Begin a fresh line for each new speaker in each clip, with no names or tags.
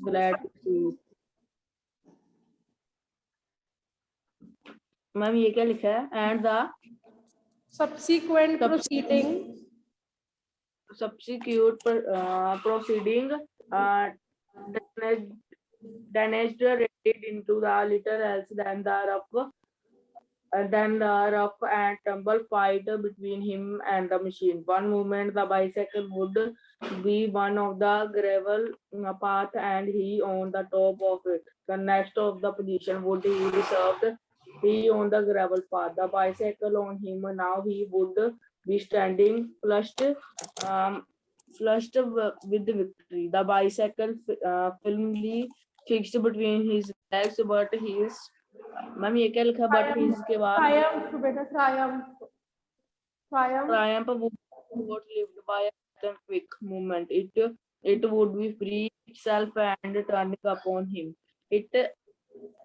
glad to see it. Ma'am ये क्या लिखा है? And the
subsequent proceeding
proceeding damaged Reddit into the little else than the rough and tumble fight between him and the machine. One moment the bicycle would be one of the gravel path and he on the top of it. The next of the position would be reserved. He on the gravel path. The bicycle on him. Now he would be standing flushed with victory. The bicycle firmly fixed between his legs, but his ma'am ये क्या लिखा? But इसके बाद
triumph बेटा triumph
triumph was lived by a quick movement. It would be free itself and turning upon him. It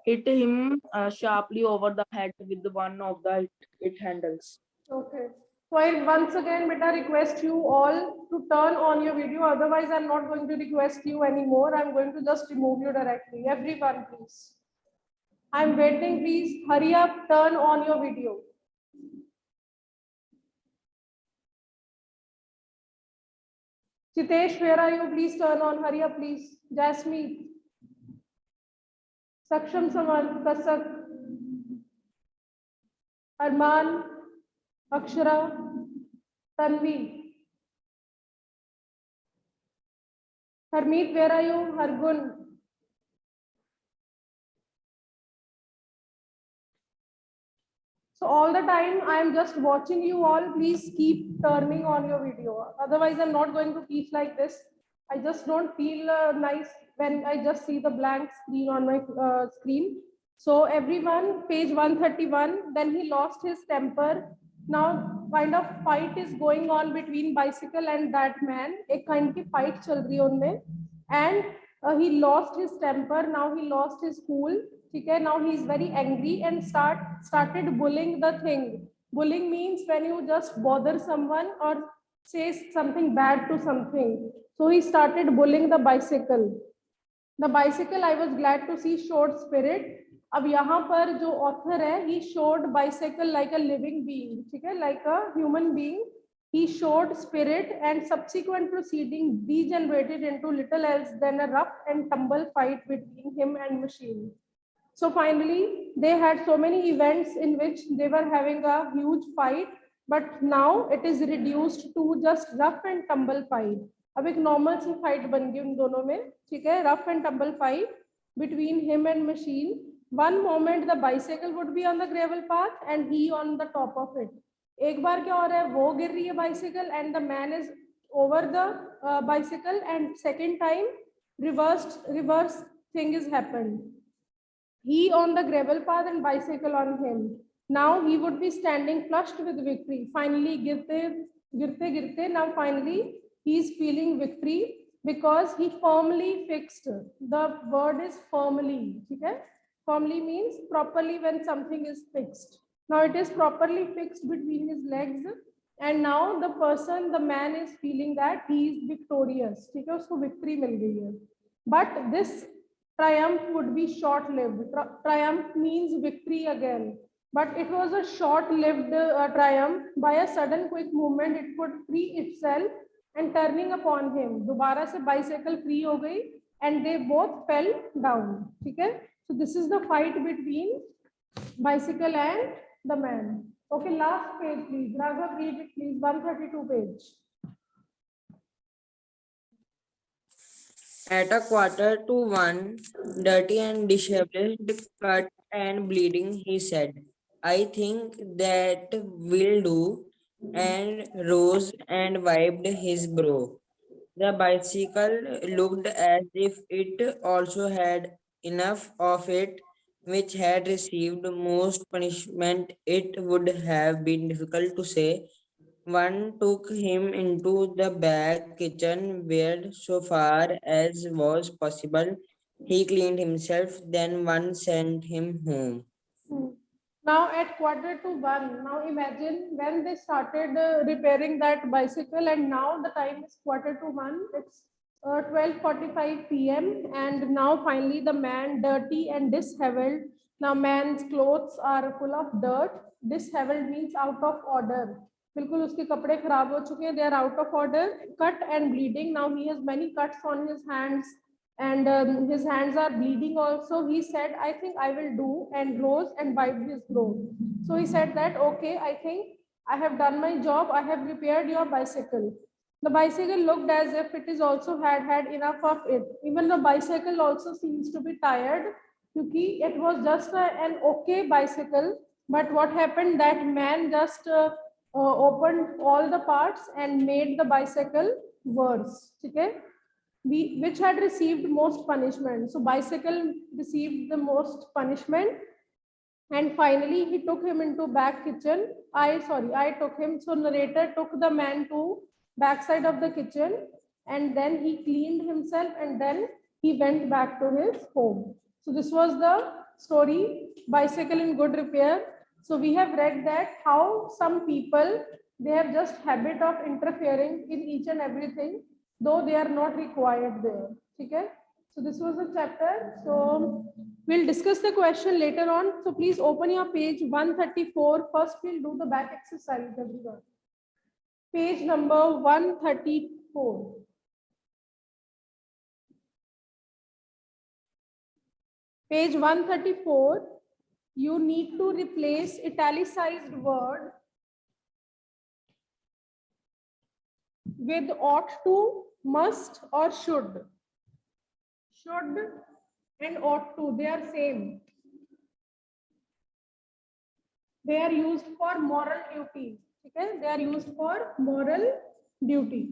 hit him sharply over the head with one of the it handles.
Okay. So I once again beta request you all to turn on your video. Otherwise, I'm not going to request you anymore. I'm going to just remove you directly. Everyone, please. I'm waiting. Please hurry up. Turn on your video. Chitesh, where are you? Please turn on. Hurry up, please. Jasmine. Saksham Saman, Kasak. Arman. Akshara. Tanvi. Harmeet, where are you? Hargun. So all the time I am just watching you all. Please keep turning on your video. Otherwise, I'm not going to teach like this. I just don't feel nice when I just see the blank screen on my screen. So everyone, page 131, then he lost his temper. Now kind of fight is going on between bicycle and that man. A kind of fight chal rahi hai unme. And he lost his temper. Now he lost his cool. Okay, now he is very angry and started bullying the thing. Bullying means when you just bother someone or say something bad to something. So he started bullying the bicycle. The bicycle, I was glad to see, showed spirit. अब यहाँ पर जो author है, he showed bicycle like a living being, ठीक है, like a human being. He showed spirit and subsequent proceeding degenerated into little else than a rough and tumble fight between him and machine. So finally, they had so many events in which they were having a huge fight, but now it is reduced to just rough and tumble fight. अब एक normal सी fight बन गई उन दोनों में, ठीक है, rough and tumble fight between him and machine. One moment the bicycle would be on the gravel path and he on the top of it. एक बार क्या हो रहा है, वो गिर रही है bicycle and the man is over the bicycle, and second time reverse thing is happened. He on the gravel path and bicycle on him. Now he would be standing flushed with victory. Finally, girte. Now finally he is feeling victory because he firmly fixed. The word is firmly. Okay? Firmly means properly when something is fixed. Now it is properly fixed between his legs. And now the man is feeling that he is victorious. Okay? Usko victory mil gayi hai. But this triumph would be short-lived. Triumph means victory again. But it was a short-lived triumph. By a sudden quick movement, it would free itself and turning upon him. दोबारा से bicycle free हो गई and they both fell down. ठीक है? So this is the fight between bicycle and the man. Okay, last page please. Raghav, read it please. 132 page.
At 1:15, dirty and disheveled, cut and bleeding, he said, "I think that will do," and rose and wiped his brow. The bicycle looked as if it also had enough of it, which had received most punishment. It would have been difficult to say. One took him into the back kitchen where, so far as was possible, he cleaned himself. Then one sent him home.
Now at 1:45, now imagine when they started repairing that bicycle, and now the time is 1:45. It's 12:45 p.m. and now finally the man, dirty and disheveled. Now man's clothes are full of dirt. Disheveled means out of order. बिल्कुल उसके कपड़े खराब हो चुके हैं. They are out of order. Cut and bleeding. Now he has many cuts on his hands and his hands are bleeding also. He said, I think I will do, and rose and wiped his brow. So he said that, okay, I think I have done my job. I have repaired your bicycle. The bicycle looked as if it is also had enough of it. Even the bicycle also seems to be tired because it was just an okay bicycle. But what happened, that man just opened all the parts and made the bicycle worse. Okay? Which had received most punishment. So bicycle received the most punishment. And finally, he took him into back kitchen. I took him. So narrator took the man to backside of the kitchen and then he cleaned himself and then he went back to his home. So this was the story, Bicycle in Good Repair. So we have read that how some people, they have just habit of interfering in each and everything, though they are not required there. Okay? So this was the chapter. So we'll discuss the question later on. So please open your page 134. First, we'll do the back exercise, everyone. Page number 134. Page 134, you need to replace italicized word with ought to, must or should. Should and ought to, they are same. They are used for moral duty. Okay? They are used for moral duty.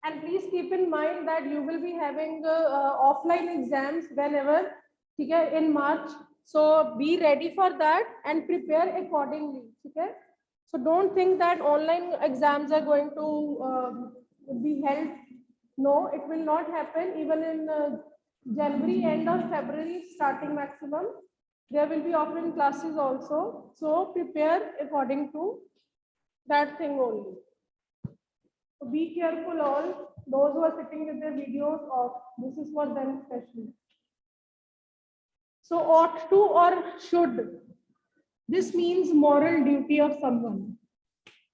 And please keep in mind that you will be having offline exams whenever, okay, in March. So be ready for that and prepare accordingly. Okay? So don't think that online exams are going to be held. No, it will not happen. Even in January, end of February, starting maximum, there will be offline classes also. So prepare according to that thing only. So be careful all, those who are sitting with their videos off. This is for them especially. So ought to or should. This means moral duty of someone.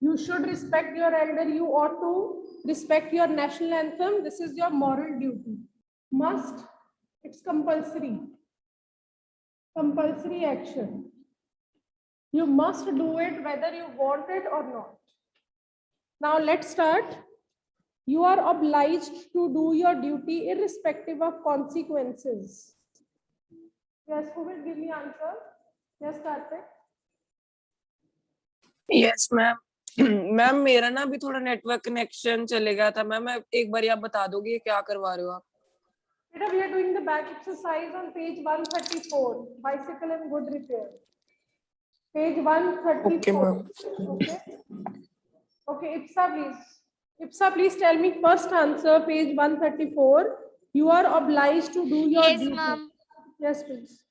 You should respect your elder. You ought to respect your national anthem. This is your moral duty. Must, it's compulsory. Compulsory action. You must do it whether you want it or not. Now let's start. You are obliged to do your duty irrespective of consequences. Yes, who will give me answer? Yes, Karthik.
Yes ma'am. Ma'am मेरा ना अभी थोड़ा network connection चले गया था ma'am. मैं एक बार आप बता दोगे क्या करवा रहे हो आप?
Today we are doing the back exercise on page 134, bicycle in good repair. Page 134.
Okay, ma'am.
Okay. Okay, Ipsa, please. Ipsa, please tell me first answer, page 134. You are obliged to do your
Yes,
duty.
ma'am.
Yes, please.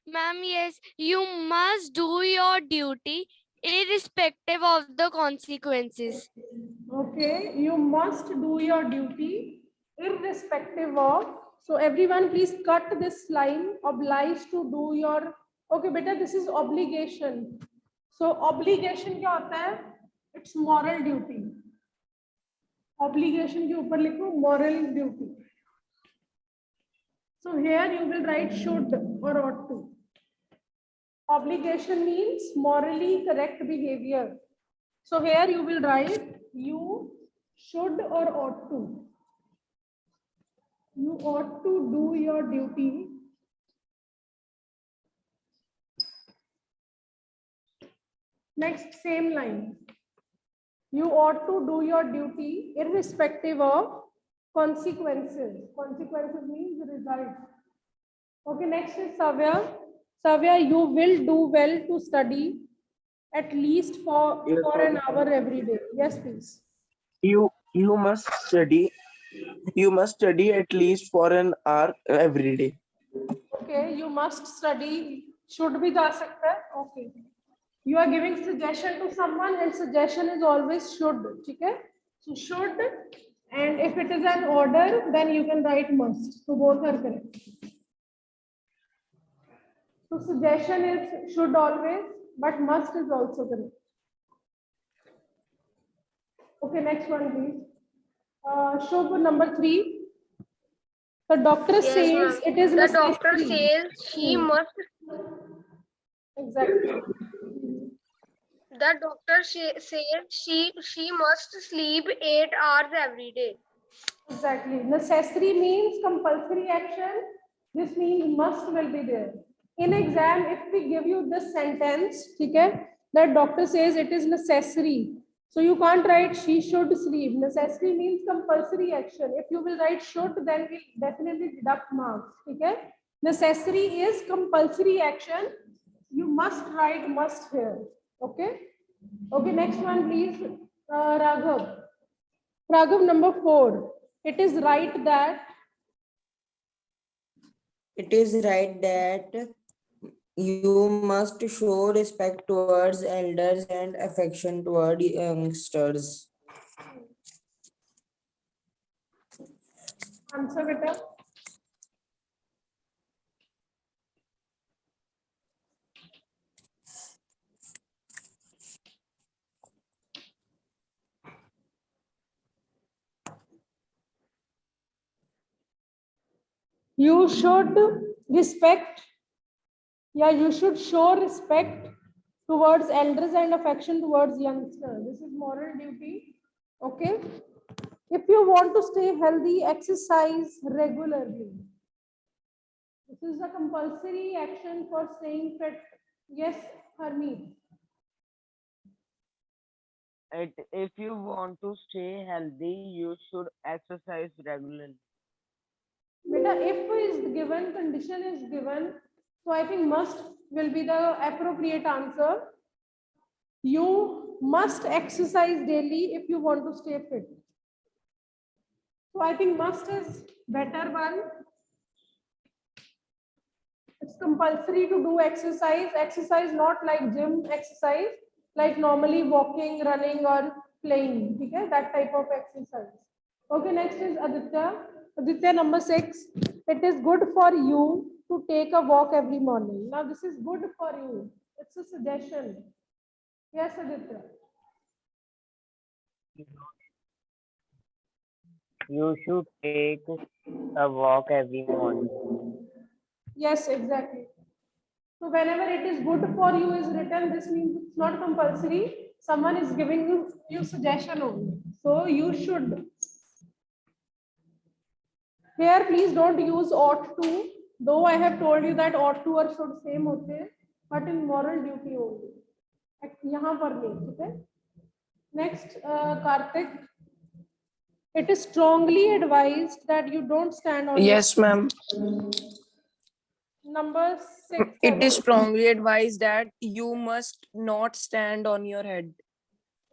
Ma'am, yes, you must do your duty irrespective of the consequences.
Okay, you must do your duty irrespective of. So everyone, please cut this line. Obliged to do your. Okay, beta, this is obligation. So obligation क्या होता है? It's moral duty. Obligation के ऊपर लिखो moral duty. So here you will write should or ought to. Obligation means morally correct behavior. So here you will write you should or ought to. You ought to do your duty next same line. You ought to do your duty irrespective of consequences. Consequences means result. Okay, next is Savya. Savya, you will do well to study at least for an hour every day. Yes, please.
You must study. You must study at least for an hour every day.
Okay, you must study. Should be जा सकता है. Okay. You are giving suggestion to someone and suggestion is always should. ठीक है? So should And if it is an order, then you can write must. So both are correct. So suggestion is should always, but must is also correct. Okay, next one, please. Shubh, number 3. The doctor
Yes,
says
ma'am.
it is
The doctor
necessary.
says she
Hmm.
must.
Exactly.
The doctor says she must sleep 8 hours every day.
Exactly. Necessary means compulsory action. This means must will be there. In exam, if we give you this sentence, okay, the doctor says it is necessary. So you can't write she should sleep. Necessary means compulsory action. If you will write should, then we'll definitely deduct marks. Okay. Necessary is compulsory action. You must write must here. Okay. Okay. Next one, please. Raghav. Raghav, number 4. It is right that
It is right that you must show respect towards elders and affection toward youngsters.
answer beta. You should respect, yeah, you should show respect towards elders and affection towards youngsters. This is moral duty. Okay. If you want to stay healthy, exercise regularly. This is a compulsory action for staying fit. Yes, Harmeet.
If you want to stay healthy, you should exercise regularly.
Beta, if is given, condition is given, so I think must will be the appropriate answer. You must exercise daily if you want to stay fit. So I think must is better one. It's compulsory to do exercise. Exercise not like gym exercise, like normally walking, running, or playing. Okay, that type of exercise. Okay, next is Aditya. Aditya, number 6. It is good for you to take a walk every morning. Now, this is good for you. It's a suggestion. Yes, Aditya.
You should take a walk every morning.
Yes, exactly. So whenever it is good for you is written, this means it's not compulsory. Someone is giving you suggestion only. So you should. Here, please don't use ought to. Though I have told you that ought to or should same होते हैं, but in moral duty only. यहाँ पर नहीं, ठीक है? Next, Karthik. It is strongly advised that you don't stand on
Yes, ma'am.
number 6.
It is strongly advised that you must not stand on your head.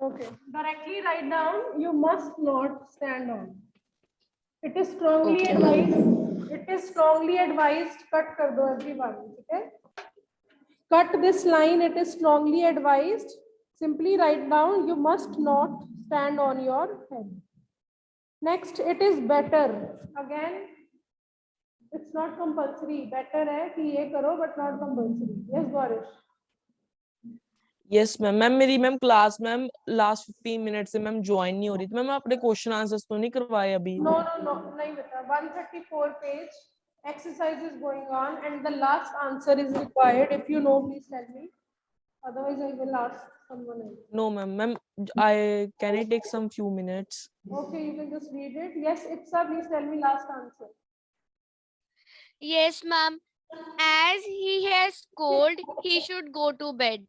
Okay. Directly write down, you must not stand on. It is strongly
Okay.
advised. It is strongly advised. Cut kar do everyone. Okay. Cut this line. It is strongly advised. Simply write down, you must not stand on your head. Next, it is better. Again, it's not compulsory. Better है कि ये करो, but not compulsory. Yes, Gorish.
Yes ma'am ma'am मेरी ma'am class ma'am last 15 minute से ma'am join नहीं हो रही थी मैम आपने क्वेश्चन आंसर्स तो नहीं करवाए अभी
No, नहीं बता. 134 page exercise is going on and the last answer is required. If you know, please tell me. Otherwise, I will ask someone else.
No ma'am ma'am I can I take some few minutes
Okay, you can just read it. Yes, Itsa, please tell me last answer.
Yes, ma'am. As he has cold, he should go to bed.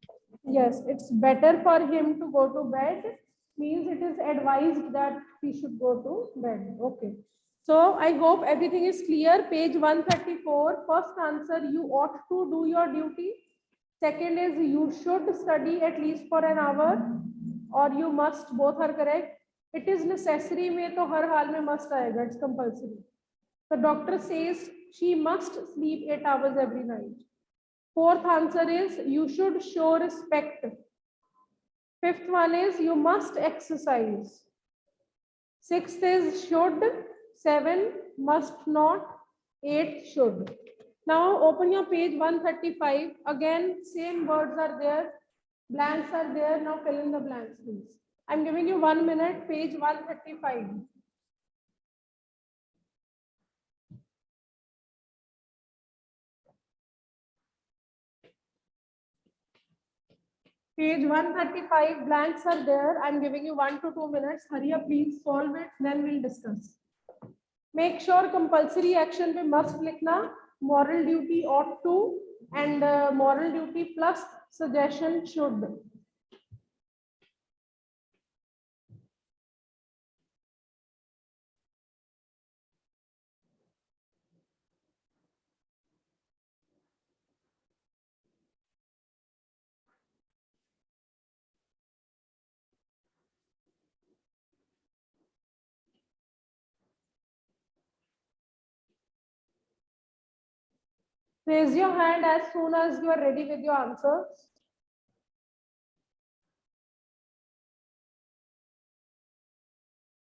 Yes, it's better for him to go to bed. Means it is advised that he should go to bed. Okay. So I hope everything is clear. Page 134. First answer, you ought to do your duty. Second is you should study at least for an hour, or you must. Both are correct. It is necessary में तो हर हाल में must आएगा. It's compulsory. The doctor says she must sleep 8 hours every night. Fourth answer is you should show respect. Fifth one is you must exercise. Sixth is should. 7 must not. 8 should. Now open your page 135. Again, same words are there. Blanks are there. Now fill in the blanks, please. I'm giving you 1 minute. Page 135. Page 135, blanks are there. I'm giving you 1 to 2 minutes. Hurry up, please solve it. Then we'll discuss. Make sure compulsory action पे must लिखना, moral duty ought to, and moral duty plus suggestion should. Raise your hand as soon as you are ready with your answers.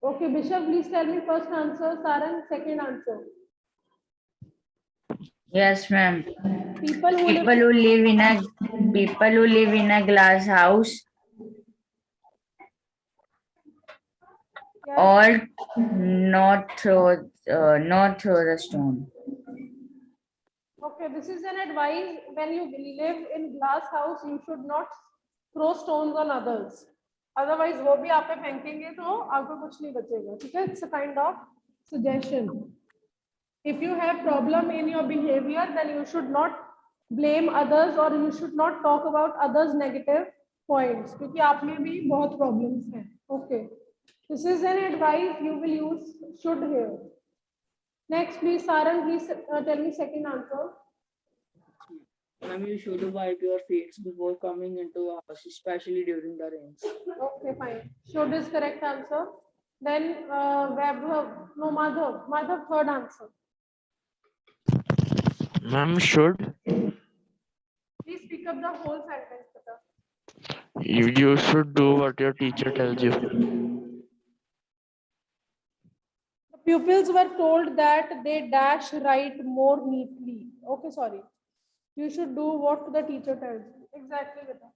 Okay, Bishop, please tell me first answer. Sarang, second answer.
Yes, ma'am.
People who
People who live in a glass house
Yes.
or not throw the stone.
Okay, this is an advice. When you live in glass house, you should not throw stones on others. Otherwise, वो भी आप पे फेंकेंगे तो आपको कुछ नहीं बचेगा. ठीक है? It's a kind of suggestion. If you have problem in your behavior, then you should not blame others or you should not talk about others' negative points. क्योंकि आप में भी बहुत problems हैं. Okay. This is an advice you will use should here. Next, please, Sarang, please tell me second answer.
Ma'am, you should wipe your feet before coming into a house, especially during the rains.
Okay, fine. Should is correct answer. Then Vaibhav, no, Madhav, third answer.
Ma'am, should
Please pick up the whole sentence, Pata.
you should do what your teacher tells you.
The pupils were told that they dash write more neatly. Okay, sorry. You should do what the teacher tells you. Exactly, Pata.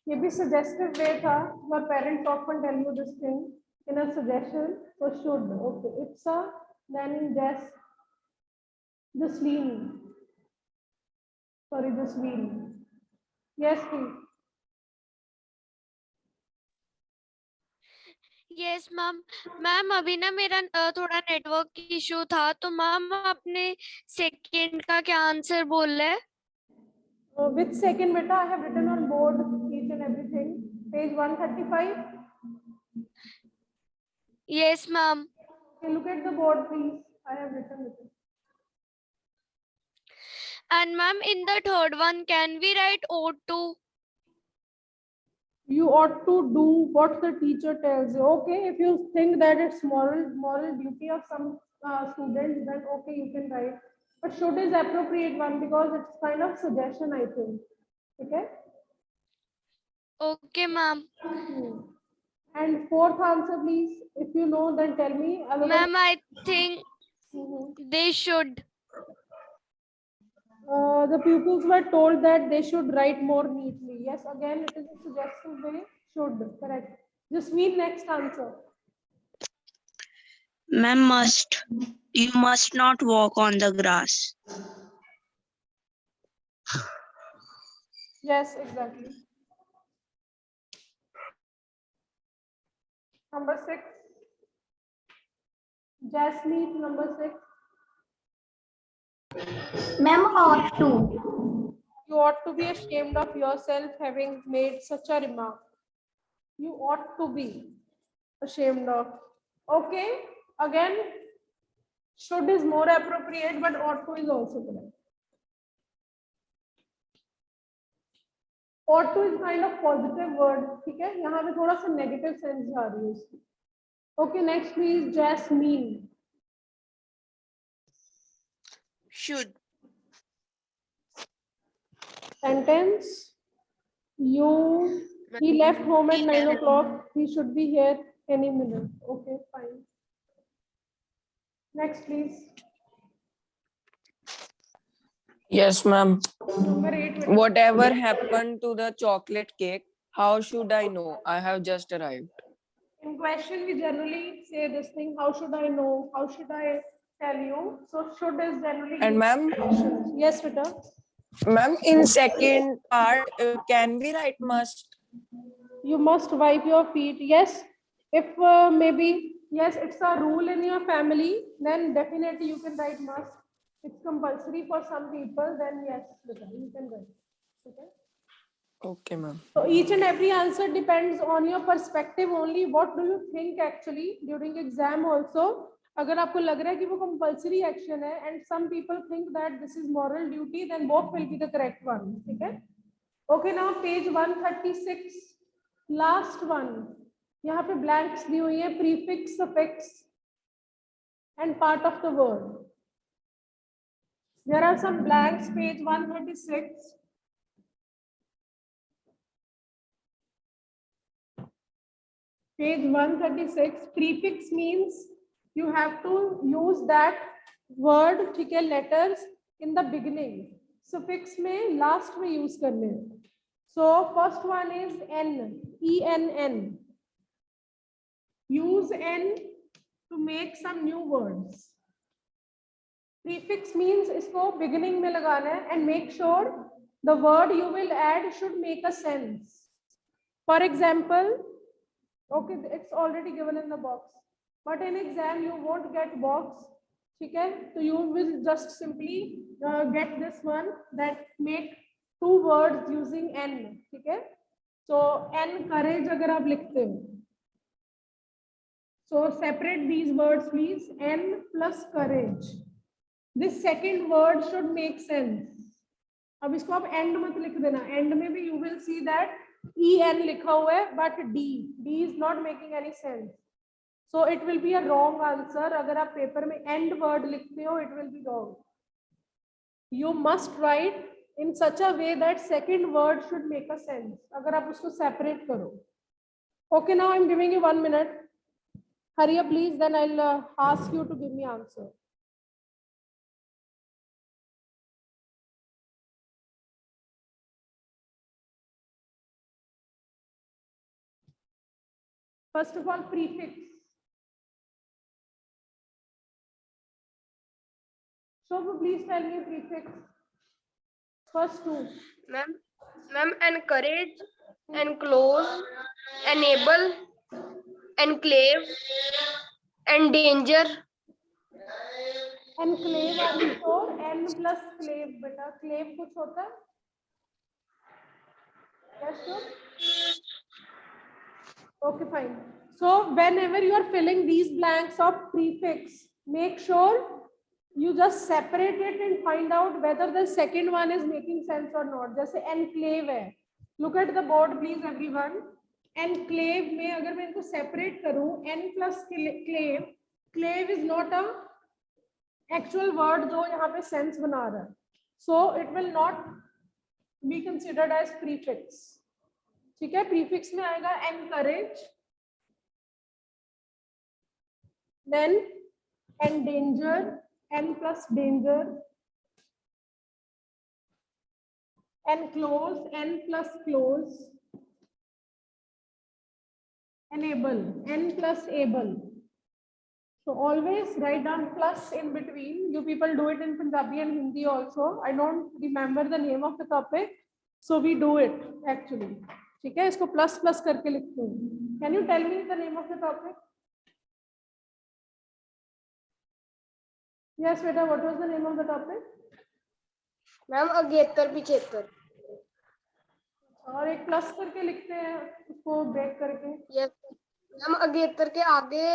ये भी suggestive way था. Your parents often tell you this thing in a suggestion. So should. Okay, it's a then in just lean. Sorry, just lean. Yes, please.
Yes ma'am. Ma'am अभी ना मेरा थोड़ा network issue था, तो ma'am अपने second का क्या answer बोल रहे हैं?
Which second, beta? I have written on board each and everything. Page 135.
Yes, ma'am.
Okay, look at the board, please. I have written it.
And ma'am, in the third one, can we write ought to?
You ought to do what the teacher tells you. Okay, if you think that it's moral duty of some students, then okay, you can write. But should is appropriate one because it's kind of suggestion, I think. Okay.
Okay, ma'am.
And fourth answer, please. If you know, then tell me.
Ma'am, I think they should.
The pupils were told that they should write more neatly. Yes, again, it is a suggestive way. Should, correct. Just mean next answer.
Ma'am, must. You must not walk on the grass.
Yes, exactly. Number 6. Jasmeet, number 6.
Ma'am, ought to.
You ought to be ashamed of yourself having made such a remark. You ought to be ashamed of. Okay, again, should is more appropriate, but ought to is also correct. Ought to is kind of positive word. ठीक है? यहाँ पे थोड़ा सा negative sense जा रही है उसकी. Okay, next please, Jasmine.
Should.
Sentence. He left home at 9 o'clock. He should be here any minute. Okay, fine. Next, please.
Yes, ma'am.
Number 8.
Whatever happened to the chocolate cake? How should I know? I have just arrived.
In question, we generally say this thing, how should I know? How should I tell you? So should is generally.
And ma'am?
Yes, Vita.
Ma'am, in second part, can we write must?
You must wipe your feet. Yes. If maybe, yes, it's a rule in your family, then definitely you can write must. It's compulsory for some people, then yes, Vita, you can write. Okay.
Okay, ma'am.
So each and every answer depends on your perspective only. What do you think actually during exam also? अगर आपको लग रहा है कि वो compulsory action है and some people think that this is moral duty, then both will be the correct one. ठीक है? Okay, now page 136, last one. यहाँ पे blanks दी हुई है, prefix, suffix, and part of the word. There are some blanks, page 136. Page 136, prefix means you have to use that word, ठीक है, letters in the beginning. Suffix में last में use करने हैं. So first one is N, E-N-N. Use N to make some new words. Prefix means इसको beginning में लगाना है and make sure the word you will add should make a sense. For example, okay, it's already given in the box, but in exam you won't get box. Okay, so you will just simply get this one that make two words using N. Okay, so N courage अगर आप लिखते हो, so separate these words please. N plus courage. This second word should make sense. अब इसको आप end मत लिख देना. End में भी you will see that EN लिखा हुआ है, but D is not making any sense. So it will be a wrong answer. अगर आप पेपर में end word लिखते हो, it will be wrong. You must write in such a way that second word should make a sense. अगर आप उसको separate करो. Okay, now I'm giving you 1 minute. Hurry up, please. Then I'll ask you to give me answer. First of all, prefix. So please tell me prefix. First two.
Ma'am, encourage, enclose, enable, enclave, endanger.
Enclave are you sure? N plus clave, beta. Clave कुछ होता है? Yes, sure. Okay, fine. So whenever you are filling these blanks of prefix, make sure you just separate it and find out whether the second one is making sense or not. जैसे enclave है. Look at the board, please, everyone. Enclave में अगर मैं इनको separate करूँ, N plus clave, clave is not a actual word जो यहाँ पे sense बना रहा है. So it will not be considered as prefix. ठीक है, prefix में आएगा encourage, then endanger, N plus danger, enclose, N plus close, enable, N plus able. So always write down plus in between. You people do it in Punjabi and Hindi also. I don't remember the name of the topic, so we do it actually. ठीक है, इसको plus plus करके लिखते हैं. Can you tell me the name of the topic? Yes, beta. What was the name of the topic?
Ma'am, अगेतर पिछेतर.
और एक plus करके लिखते हैं उसको ब्रेक करके.
Yes. हम अगेतर के आगे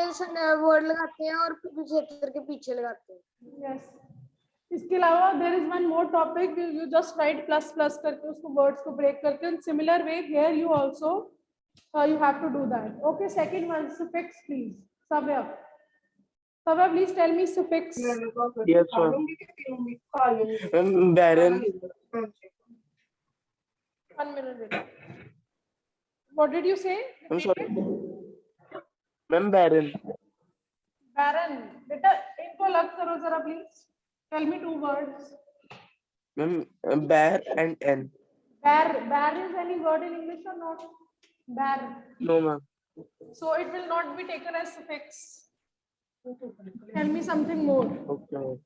वर्ड लगाते हैं और पिछेतर के पीछे लगाते हैं.
Yes. इसके अलावा there is one more topic. You just write plus plus करके उसको words को break करके. In similar way here you also you have to do that. Okay. Second one, suffix please. Savya, please tell me suffix.
Yes, ma'am. Baron.
1 minute. What did you say?
I'm
Repeat
sorry.
it.
Ma'am, barren.
Barren. बेटा इनको अलग करो जरा please. Tell me 2 words.
Ma'am, bear and n.
Bear is any word in English or not? Bear.
No, ma'am.
So it will not be taken as suffix. Tell me something more.
Okay.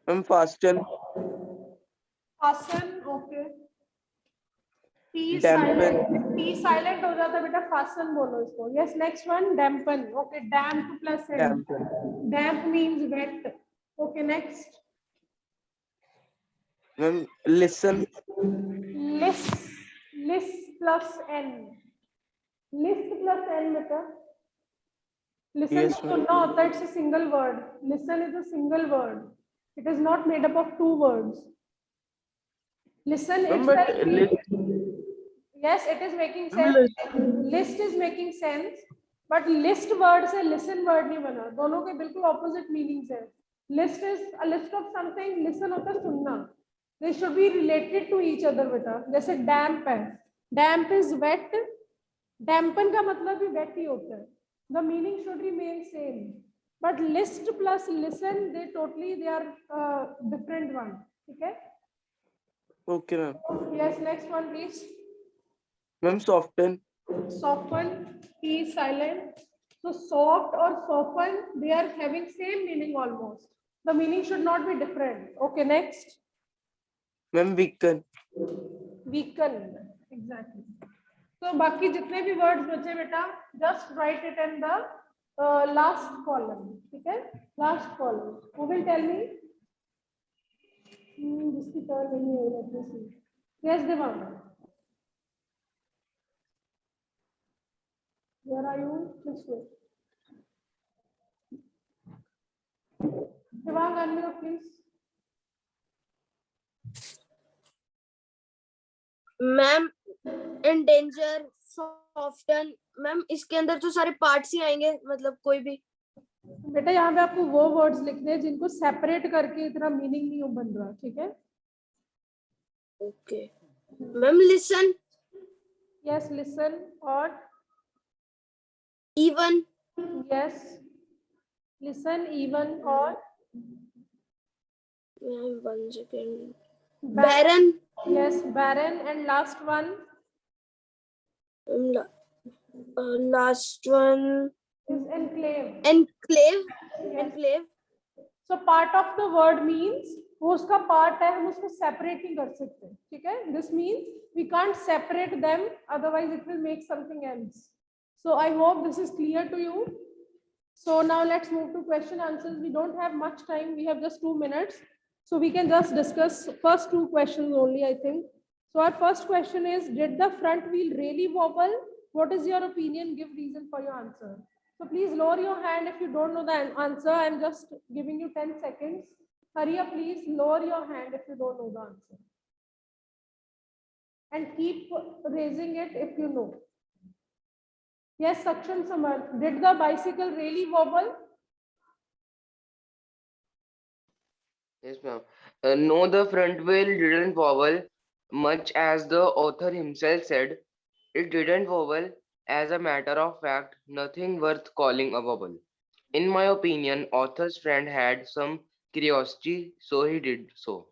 Ma'am, fasten.
Fasten. Okay. T
Dampen.
silent. T silent हो जाता है बेटा. Fasten बोलो इसको. Yes. Next one. Dampen. Okay. Damp plus n.
Dampen.
Damp means wet. Okay. Next.
Ma'am, listen.
List. List plus n. List plus n बेटा. Listen
Yes,
to
ma'am.
सुनना होता है. It's a single word. Listen is a single word. It is not made up of 2 words. Listen
Ma'am, but
itself.
list.
Yes, it is making
Ma'am,
sense. List is making sense. But list word से listen word नहीं बना. दोनों के बिल्कुल opposite meanings है. List is a list of something. Listen होता है सुनना. They should be related to each other बेटा. जैसे damp है. Damp is wet. Dampen का मतलब भी wet ही होता है. The meaning should remain same. But list plus listen, they are different one. Okay?
Okay, ma'am.
Yes, next one please.
Ma'am, soften.
Soften, T is silent. So soft or soften, they are having same meaning almost. The meaning should not be different. Okay, next.
Ma'am, weaken.
Weaken. Exactly. So बाकी जितने भी words बचे बेटा, just write it in the last column. ठीक है? Last column. Who will tell me? जिसकी turn नहीं है, let me see. Yes, Devang. Where are you? This way. Devang, unmute please.
Ma'am endanger, soften, ma'am इसके अंदर तो सारे parts ही आएंगे, मतलब कोई भी.
बेटा यहाँ पे आपको वो वर्ड्स लिखने हैं जिनको सेपरेट करके इतना मीनिंग नहीं बन रहा. ठीक है?
Okay ma'am. Listen.
Yes, listen. और
even.
Yes, listen, even. और
मैम 1 second. barren.
यस, barren. And last one.
last one
is enclave.
enclave.
So part of the word means वो उसका part है, हम उसको separate नहीं कर सकते. ठीक है? This means we can't separate them, otherwise it will make something else. So I hope this is clear to you. So now let's move to question answers. We don't have much time. We have just 2 minutes. So we can just discuss first 2 questions only, I think. So our first question is, did the front wheel really wobble? What is your opinion? Give reason for your answer. So please lower your hand if you don't know the answer. I'm just giving you 10 seconds. Hurry up, please lower your hand if you don't know the answer. And keep raising it if you know. Yes, Saksham Samarth, did the bicycle really wobble?
Yes, ma'am. No, the front wheel didn't wobble, much as the author himself said. It didn't wobble. As a matter of fact, nothing worth calling a wobble. In my opinion, author's friend had some curiosity, so he did so.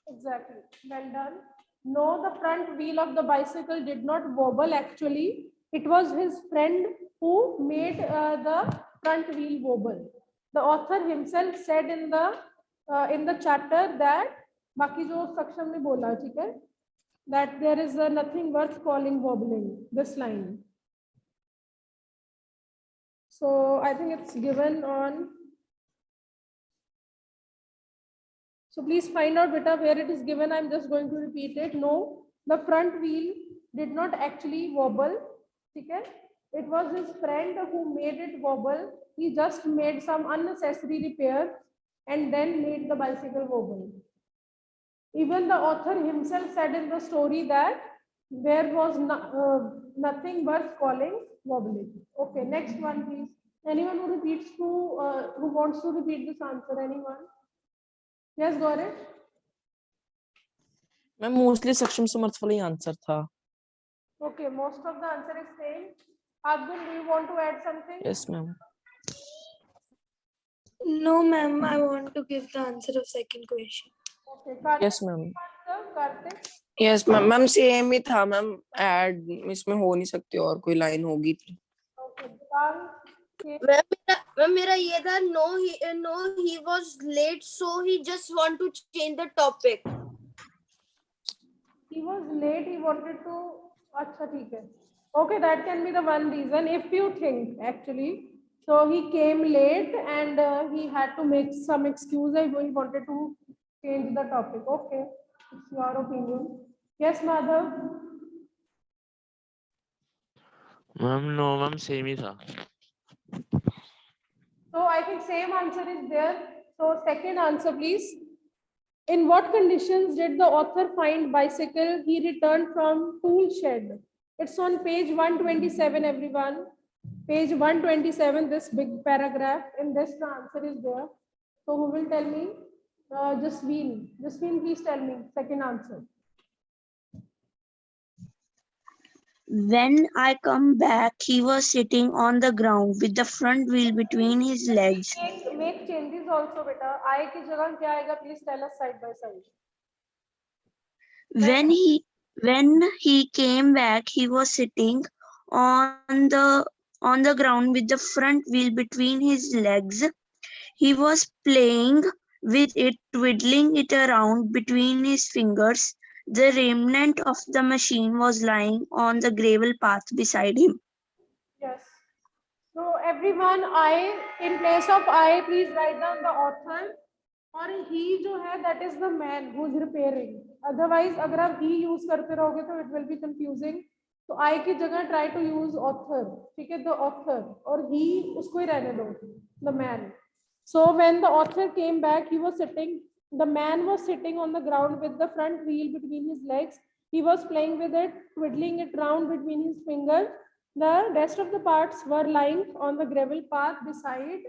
Exactly. Well done. No, the front wheel of the bicycle did not wobble actually. It was his friend who made the front wheel wobble. The author himself said in the chapter that बाकी जो सक्षम ने बोला, ठीक है, that there is nothing worth calling wobbling, this line. So I think it's given on. So please find out beta where it is given. I'm just going to repeat it. No, the front wheel did not actually wobble. Okay? It was his friend who made it wobble. He just made some unnecessary repairs and then made the bicycle wobble. Even the author himself said in the story that there was nothing worth calling wobbling. Okay, next one, please. Anyone who repeats who wants to repeat this answer? Anyone? Yes, Gaurav.
मैं mostly सक्षम समर्थ वाला ही answer था.
Okay, most of the answer is same. Abdul, do you want to add something?
Yes, ma'am.
No, ma'am. I want to give the answer of second question.
Okay, Karthik.
Yes, ma'am.
Karthik.
Yes ma'am ma'am same ही था ma'am, add इसमें हो नहीं सकती और कोई line होगी थी।
Okay, Divang.
Ma'am, मेरा ये था no he was late, so he just want to change the topic.
He was late. He wanted to. अच्छा ठीक है. Okay, that can be the one reason if you think actually. So he came late and he had to make some excuse. He wanted to change the topic. Okay, it's your opinion. Yes, Madhav.
Ma'am no ma'am same ही था।
So I think same answer is there. So second answer, please. In what conditions did the author find bicycle he returned from tool shed? It's on page 127, everyone. Page 127, this big paragraph. In this, the answer is there. So who will tell me? Jasveen. Jasveen, please tell me. Second answer.
When I come back, he was sitting on the ground with the front wheel between his legs.
Make changes also, beta. I की जगह क्या आएगा? Please tell us side by side.
When he came back, he was sitting on the ground with the front wheel between his legs. He was playing with it, twiddling it around between his fingers. The remnant of the machine was lying on the gravel path beside him.
Yes. So everyone, I, in place of I, please write down the author. और he जो है that is the man who is repairing. Otherwise अगर आप he use करते रहोगे तो it will be confusing. तो I की जगह try to use author. ठीक है, the author और he उसको ही रहने दो, the man. So when the author came back, the man was sitting on the ground with the front wheel between his legs. He was playing with it, twiddling it round between his fingers. The rest of the parts were lying on the gravel path beside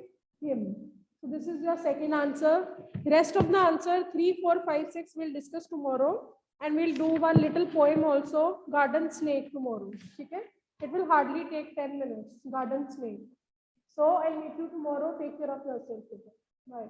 him. So this is your second answer. Rest of the answer 3, 4, 5, 6 we'll discuss tomorrow, and we'll do one little poem also, garden snake, tomorrow. Okay? It will hardly take 10 minutes. Garden snake. So I'll meet you tomorrow. Take care of yourself. Bye.